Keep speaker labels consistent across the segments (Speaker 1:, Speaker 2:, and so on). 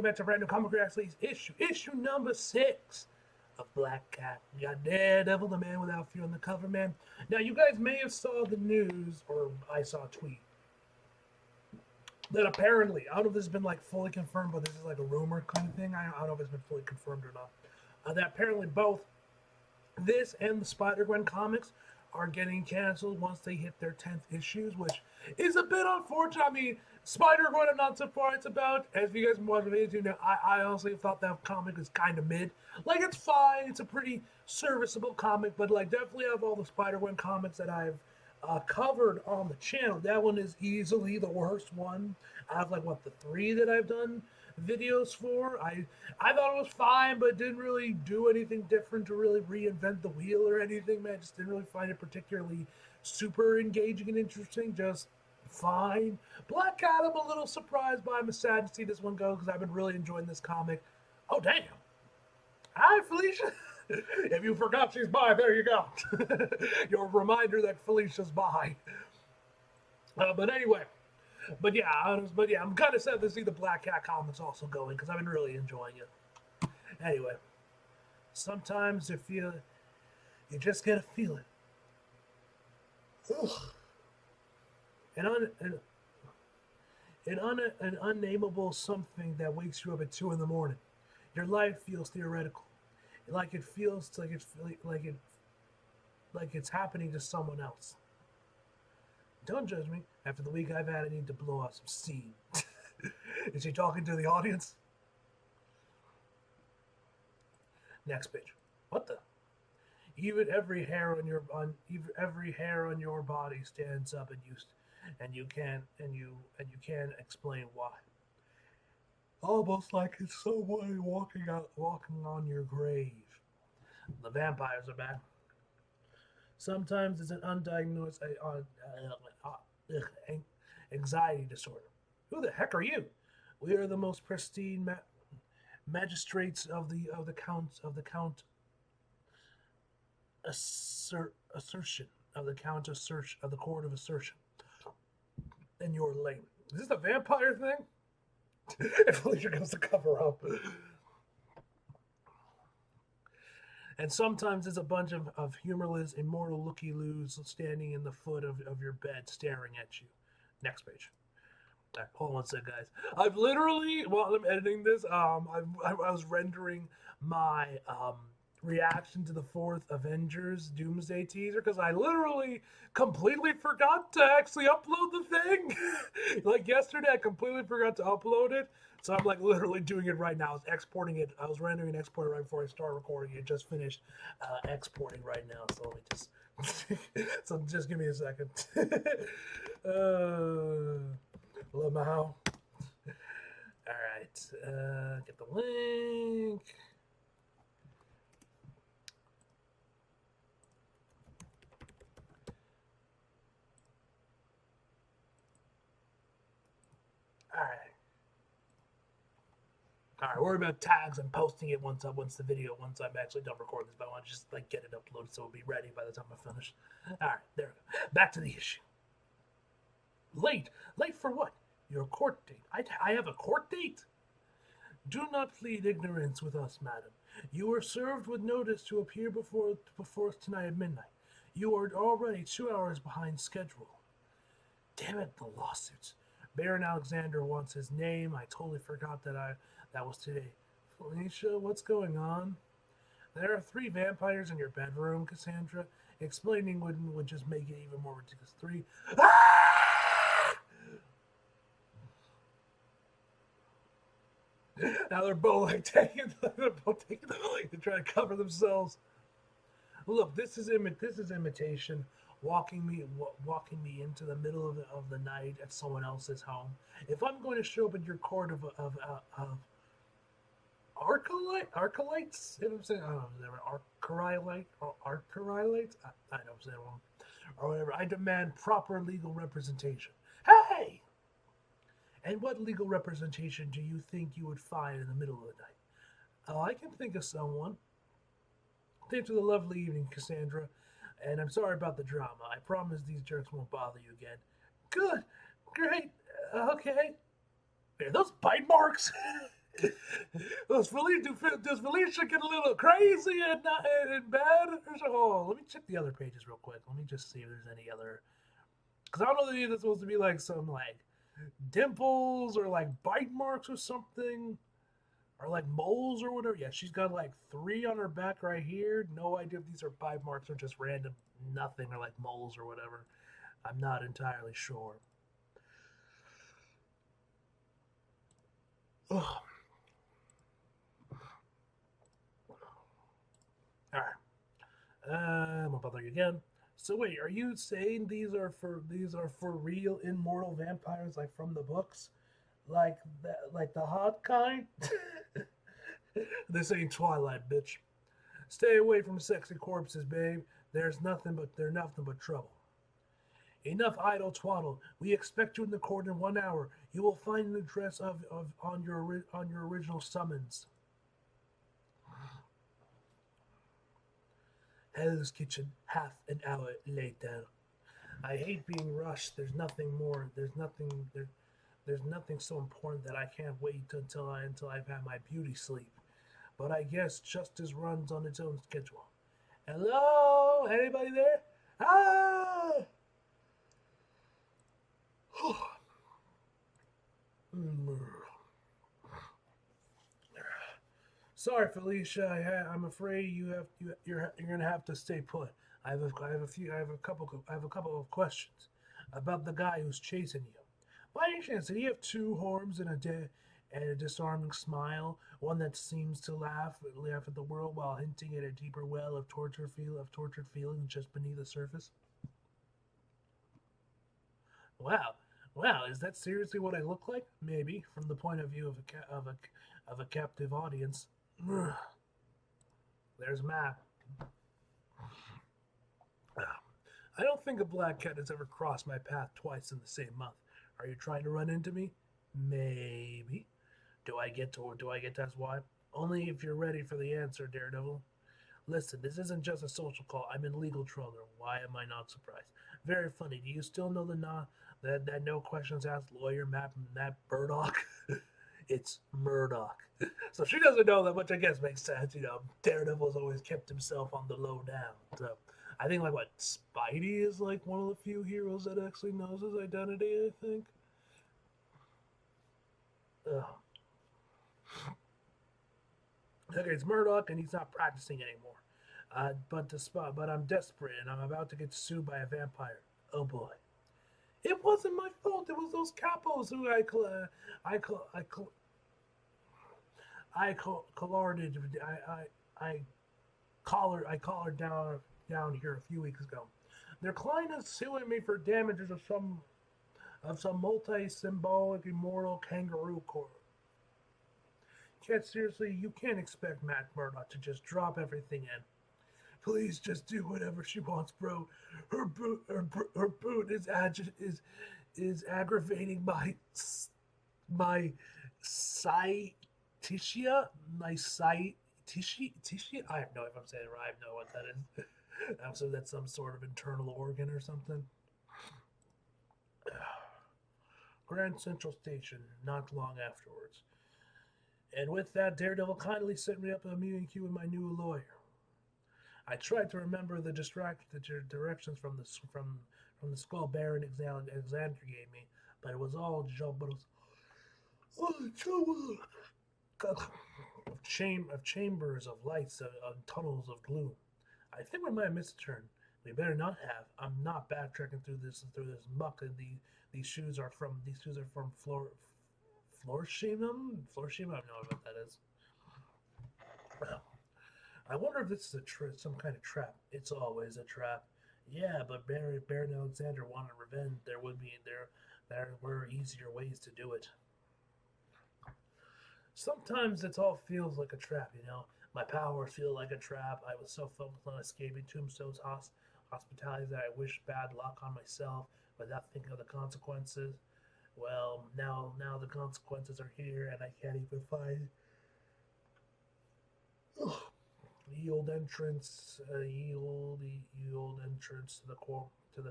Speaker 1: back to Random Comic Reactions issue number 6 of Black Cat. We got Daredevil, the Man Without Fear on the cover, man. Now, you guys may have saw the news, or I saw a tweet, that apparently, I don't know if this has been like fully confirmed, but this is like a rumor kind of thing. I don't know if it's been fully confirmed or not. That apparently both this and the Spider-Gwen comics are getting canceled once they hit their 10th issues, which is a bit unfortunate. I mean, Spider-Gwen, I'm not so far. It's about, as you guys watch the video now, I honestly thought that comic was kind of mid. Like, it's fine. It's a pretty serviceable comic, but like definitely out of all the Spider-Gwen comics that I've covered on the channel, that one is easily the worst one out of like what, the 3 that I've done videos for. I thought it was fine, but didn't really do anything different to really reinvent the wheel or anything, man. Just didn't really find it particularly super engaging and interesting. Just fine. Black Cat, I'm a little surprised by. I'm sad to see this one go because I've been really enjoying this comic. Oh, damn. Hi, Felicia. If you forgot she's bi, there you go. Your reminder that Felicia's bi. But anyway. But yeah, I'm kind of sad to see the Black Cat comics also going because I've been really enjoying it. Anyway, sometimes you just get a feeling. An unnameable something that wakes you up at 2 in the morning. Your life feels theoretical, like it feels like it's happening to someone else. Don't judge me. After the week I've had, I need to blow out some steam. Is he talking to the audience? Next page. What the? Even every hair on your body stands up, and you can't explain why. Almost like it's someone walking on your grave. The vampires are back. Sometimes it's an undiagnosed anxiety disorder. Who the heck are you? We are the most pristine magistrates of the court of assertion. And you're lame. Is this the vampire thing? If Felicia goes to cover up. And sometimes it's a bunch of humorless, immortal looky-loos standing in the foot of your bed staring at you. Next page. All right, hold on one second, guys. I've literally, while I'm editing this, I was rendering my reaction to the 4th Avengers Doomsday teaser because I literally completely forgot to actually upload the thing. Like yesterday, I completely forgot to upload it. So I'm like literally doing it right now. I was exporting it. I was rendering and exporting right before I start recording. It just finished exporting right now. So let me just, so just give me a second. Lamau. All right. Get the link. All right, worry about tags and posting it once I'm actually done recording this, but I want to just like get it uploaded so it'll be ready by the time I finish. All right, there we go. Back to the issue. Late for what? Your court date. I have a court date? Do not plead ignorance with us, madam. You were served with notice to appear before us tonight at midnight. You are already 2 hours behind schedule. Damn it, the lawsuits. Baron Alexander wants his name. I totally forgot that was today. Felicia, what's going on? There are 3 vampires in your bedroom, Cassandra. Explaining would just make it even more ridiculous. 3. Ah! Now they're both like taking the like to try to cover themselves. Look, this is imitation. Walking me into the middle of the night at someone else's home. If I'm going to show up in your court of Archelites, if I'm saying, I don't know, they were Archerites, I know I'm saying wrong, or whatever. I demand proper legal representation. Hey! And what legal representation do you think you would find in the middle of the night? Oh, I can think of someone. Thanks for the lovely evening, Cassandra. And I'm sorry about the drama. I promise these jerks won't bother you again. Good. Great. Okay. Are those bite marks? Does Felicia get a little crazy and bad? Oh, let me check the other pages real quick. Let me just see if there's any other. Because I don't know that either supposed to be like some like dimples or like bite marks or something. Or like moles or whatever. Yeah, she's got like 3 on her back right here. No idea if these are bite marks or just random nothing or like moles or whatever. I'm not entirely sure. Ugh. All right. I'm gonna bother you again. So wait, are you saying these are for real immortal vampires like from the books? Like the hot kind? This ain't Twilight, bitch. Stay away from sexy corpses, babe. They're nothing but trouble. Enough idle twaddle. We expect you in the court in 1 hour. You will find an address of on your original summons. Hell's Kitchen, half an hour later. I hate being rushed. There's nothing more. There's nothing so important that I can't wait until I've had my beauty sleep. But I guess justice runs on its own schedule. Hello? Anybody there? Ah! Sorry, Felicia. I'm afraid you're gonna have to stay put. I have a couple of questions about the guy who's chasing you. By any chance, did he have 2 horns and a disarming smile, one that seems to laugh at the world while hinting at a deeper well of tortured feelings just beneath the surface? Wow, wow, is that seriously what I look like? Maybe, from the point of view of a captive audience. There's Matt. I don't think a black cat has ever crossed my path twice in the same month. Are you trying to run into me? Maybe. Do I get to ask why? Only if you're ready for the answer, Daredevil. Listen, this isn't just a social call. I'm in legal trouble. Why am I not surprised? Very funny. Do you still know that no questions asked lawyer Matt Murdock? It's Murdoch. So she doesn't know that, which I guess makes sense. Daredevil's always kept himself on the low down. So I think like what Spidey is like one of the few heroes that actually knows his identity. I think. Ugh. Okay, it's Murdoch, and he's not practicing anymore. But I'm desperate, and I'm about to get sued by a vampire. Oh boy. It wasn't my fault. It was those capos who I cl- I cl- I collared I collared down here a few weeks ago. Their client is suing me for damages of some multi-symbolic immortal kangaroo court. Can't seriously, you can't expect Matt Murdock to just drop everything in. Please just do whatever she wants, bro. Her boot is aggravating my Titia, my Titia. I have no if I'm saying it right. I have no what that is. So that's some sort of internal organ or something. Grand Central Station, not long afterwards. And with that, Daredevil kindly set me up a meeting queue with my new lawyer. I tried to remember the directions from the skull Baron Alexander gave me, but it was all jumbled. All jumbled of chambers of lights and tunnels of gloom. I think we might have missed a turn. We better not have. I'm not backtracking through this muck. And these shoes are from Florshimum. Florshimum. I don't know what that is. Well, I wonder if this is some kind of trap. It's always a trap. Yeah, but Baron Alexander wanted revenge. There were easier ways to do it. Sometimes it all feels like a trap. My powers feel like a trap. I was so focused on escaping Tombstone's hospitality that I wished bad luck on myself without thinking of the consequences. Well, now the consequences are here, and I can't even find ugh, yield entrance, yield entrance to the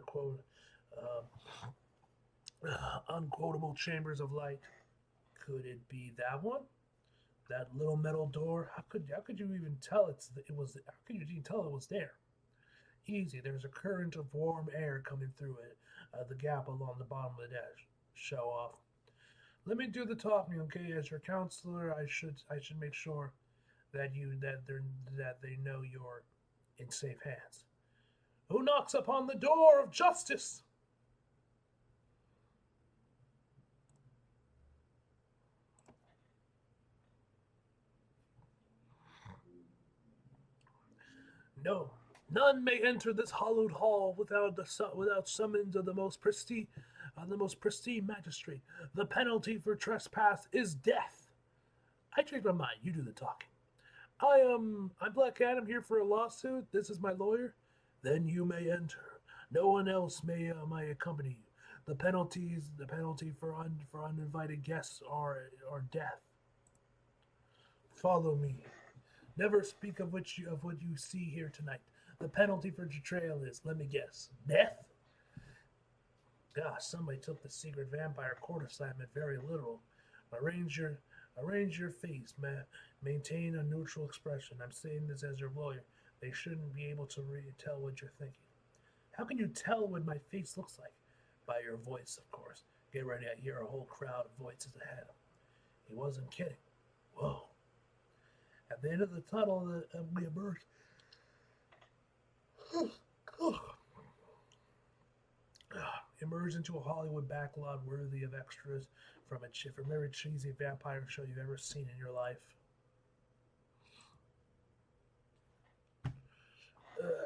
Speaker 1: quote, unquotable chambers of light. Could it be that one? That little metal door. How could you even tell it was? How could you even tell it was there? Easy. There's a current of warm air coming through it. The gap along the bottom of the dash. Show off. Let me do the talking, okay? As your counselor, I should make sure that they know you're in safe hands. Who knocks upon the door of justice? No, none may enter this hallowed hall without summons of the most pristine magistrate. The penalty for trespass is death. I change my mind. You do the talking. I'm Black Adam here for a lawsuit. This is my lawyer. Then you may enter. No one else may accompany you. The penalty for uninvited guests are death. Follow me. Never speak of what you see here tonight. The penalty for betrayal is, let me guess, death. Gosh, somebody took the secret vampire court assignment very literal. Arrange your arrange your face, man. Maintain a neutral expression. I'm saying this as your lawyer. They shouldn't be able to tell what you're thinking. How can you tell what my face looks like? By your voice, of course. Get ready, I hear a whole crowd of voices ahead. He wasn't kidding. Whoa. At the end of the tunnel, we emerged. Emerge into a Hollywood backlot worthy of extras from every cheesy vampire show you've ever seen in your life.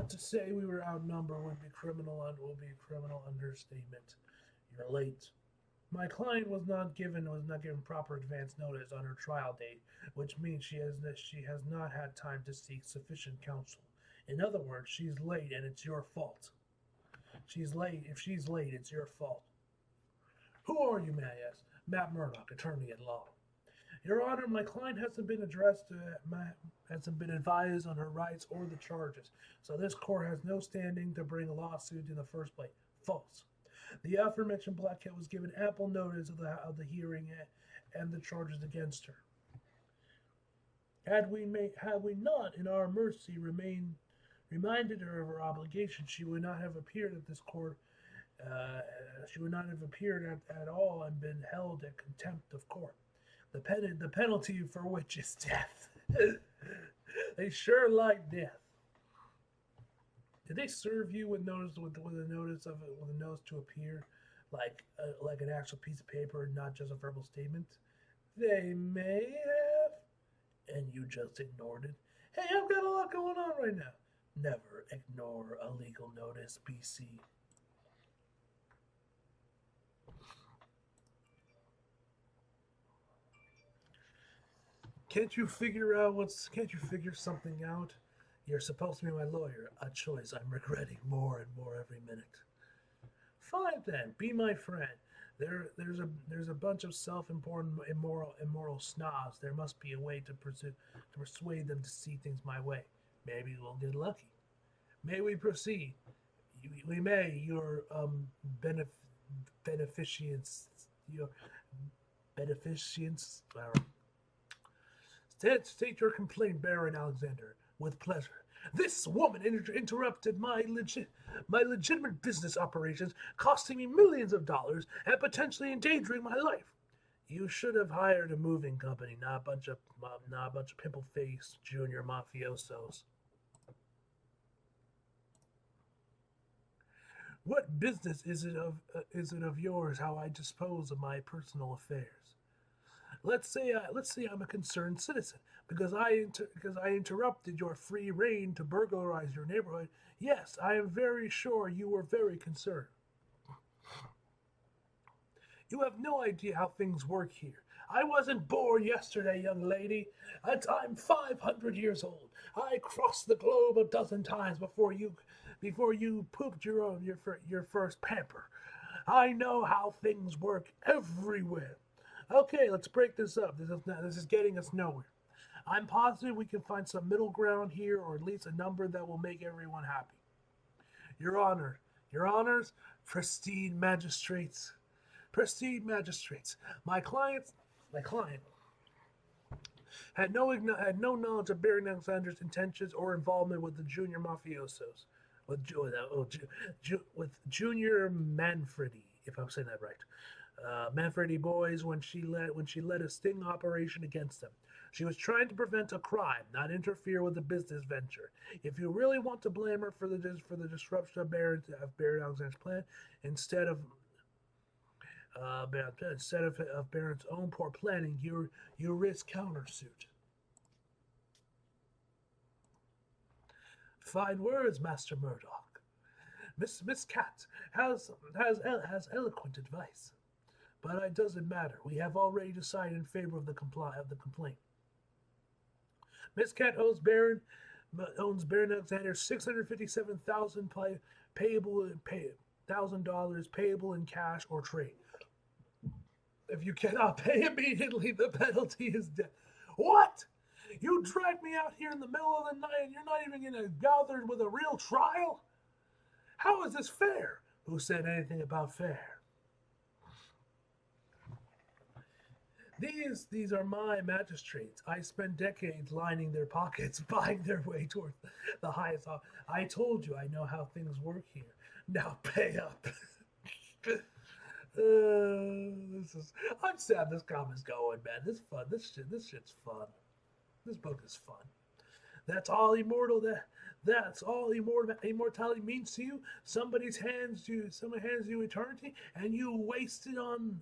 Speaker 1: To say we were outnumbered would be a criminal understatement. You're late. My client was not given proper advance notice on her trial date, which means she has not had time to seek sufficient counsel. In other words, she's late and it's your fault. She's late. If she's late, it's your fault. Who are you, may I ask? Matt Murdock, attorney at law. Your Honor, my client hasn't been advised on her rights or the charges, so this court has no standing to bring a lawsuit in the first place. False. The aforementioned Black Cat was given ample notice of the hearing and the charges against her. Had we not, in our mercy, reminded her of her obligation, she would not have appeared at this court. She would not have appeared at all and been held in contempt of court. The penalty for which is death. They sure like death. Did they serve you with a notice to appear, like an actual piece of paper, not just a verbal statement? They may have, and you just ignored it. Hey, I've got a lot going on right now. Never ignore a legal notice, BC. Can't you figure something out? You're supposed to be my lawyer, a choice I'm regretting more and more every minute. Fine then, be my friend. There's a bunch of self-important, immoral snobs. There must be a way to persuade them to see things my way. Maybe we'll get lucky. May we proceed? We may. Your beneficients, your beneficients. State your complaint, Baron Alexander, with pleasure. This woman interrupted my legitimate business operations, costing me millions of dollars and potentially endangering my life. You should have hired a moving company, not a bunch of pimple-faced junior mafiosos. What business is it of yours how I dispose of my personal affairs? Let's say I'm a concerned citizen because I interrupted your free reign to burglarize your neighborhood. Yes, I am very sure you were very concerned. You have no idea how things work here. I wasn't born yesterday, young lady. I'm 500 years old. I crossed the globe a dozen times before you pooped your first pamper. I know how things work everywhere. Okay, let's break this up. This is getting us nowhere. I'm positive we can find some middle ground here, or at least a number that will make everyone happy. Your Honor, Your Honors, pristine magistrates, my client had no knowledge of Baron Alexander's intentions or involvement with the junior mafiosos, with Junior Manfredi, if I'm saying that right. Manfredi boys when she led a sting operation against them. She was trying to prevent a crime, not interfere with a business venture. If you really want to blame her for the disruption of Baron Alexander's plan, instead of Baron's own poor planning, you risk countersuit. Fine words, Master Murdoch. Miss Cat has eloquent advice, but it doesn't matter. We have already decided in favor of the complaint. Miss Cat owns Baron Alexander $657,000 payable in cash or trade. If you cannot pay immediately, the penalty is death. What? You dragged me out here in the middle of the night and you're not even going to bother with a real trial? How is this fair? Who said anything about fair? These are my magistrates. I spent decades lining their pockets, buying their way towards the highest. I told you I know how things work here. Now pay up. I'm sad this comic's going, man. This fun. This shit's fun. This book is fun. That's all that's all immortality means to you. Someone hands you eternity, and you waste it on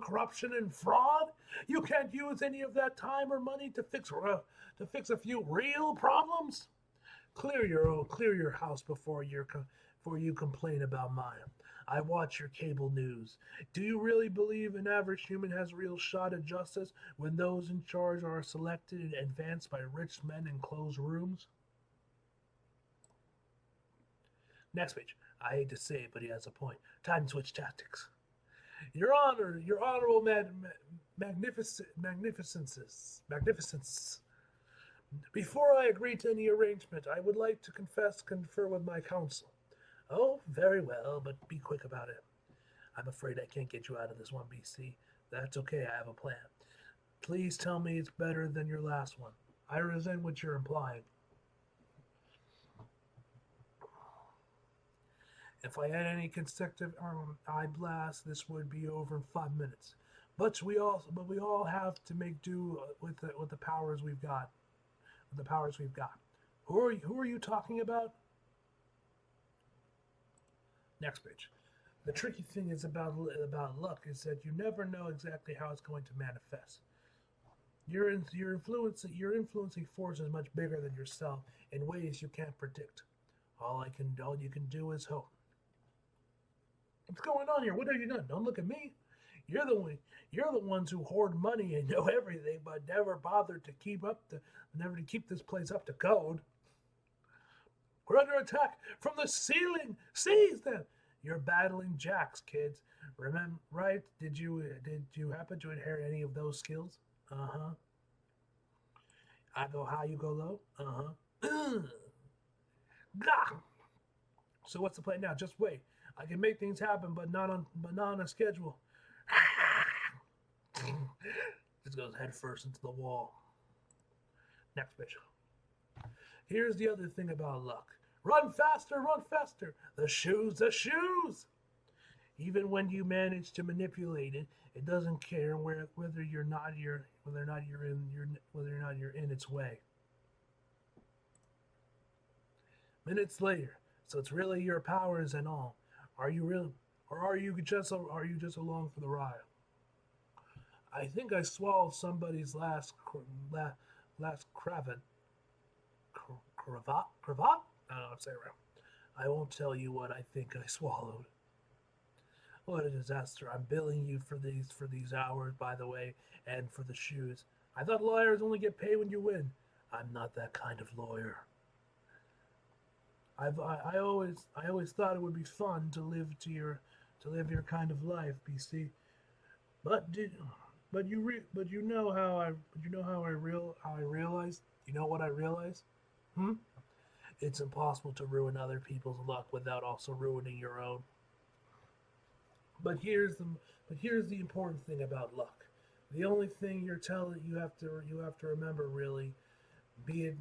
Speaker 1: corruption and fraud. You can't use any of that time or money to fix a few real problems. Clear your house before you complain about mine. I watch your cable news. Do you really believe an average human has a real shot at justice when those in charge are selected and advanced by rich men in closed rooms? Next page. I hate to say it, but he has a point. Time to switch tactics. Your honorable magnificence. Before I agree to any arrangement, I would like to confer with my counsel. Oh, very well, but be quick about it. I'm afraid I can't get you out of this one, BC. That's okay, I have a plan. Please tell me it's better than your last one. I resent what you're implying. If I had any consecutive eye blasts, this would be over in 5 minutes. But we all have to make do with the powers we've got. With the powers we've got. Who are you talking about? Next page. The tricky thing is about luck is that you never know exactly how it's going to manifest. Your influencing force is much bigger than yourself in ways you can't predict. All you can do is hope. What's going on here? What have you done? Don't look at me. You're the ones who hoard money and know everything, but never bothered to keep this place up to code. We're under attack from the ceiling. Seize them. You're battling jacks, kids. Remember, right? Did you happen to inherit any of those skills? Uh-huh. I go high, you go low? Uh-huh. Gah! So what's the plan now? Just wait. I can make things happen, but not on a schedule. Just goes head first into the wall. Next page. Here's the other thing about luck. Run faster, run faster. The shoes. Even when you manage to manipulate it, it doesn't care whether or not you're in its way. Minutes later, so it's really your powers and all. Are you just along for the ride? I think I swallowed somebody's last cravat. Cravat? I don't know how to say it right. I won't tell you what I think I swallowed. What a disaster. I'm billing you for these hours, by the way, and for the shoes. I thought lawyers only get paid when you win. I'm not that kind of lawyer. I always thought it would be fun to live your kind of life, BC. But you know how I realized? You know what I realized? It's impossible to ruin other people's luck without also ruining your own. But here's the important thing about luck. The only thing you have to remember really, being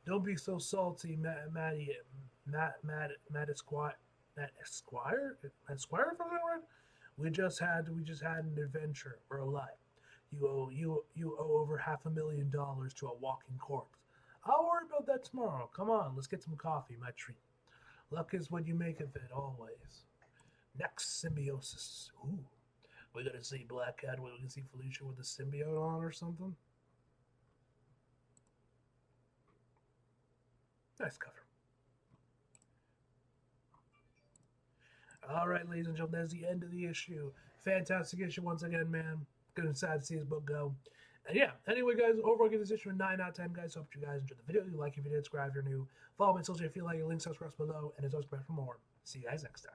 Speaker 1: don't be so salty, Matt Esquire, if I'm right. We just had an adventure or a life. You owe over $500,000 to a walking corpse. I'll worry about that tomorrow. Come on, let's get some coffee, my treat. Luck is what you make of it, always. Next, symbiosis. Ooh. We're gonna see Black Cat, we're gonna see Felicia with the symbiote on or something. Nice cover. All right, ladies and gentlemen, that's the end of the issue. Fantastic issue once again, man. Good sad to see his book go. And yeah, anyway, guys, overall, give this issue a 9 out of 10, guys. Hope you guys enjoyed the video. You like if you did, subscribe if you're new. Follow me on social if you like it. Links subscribe below, and subscribe for more. See you guys next time.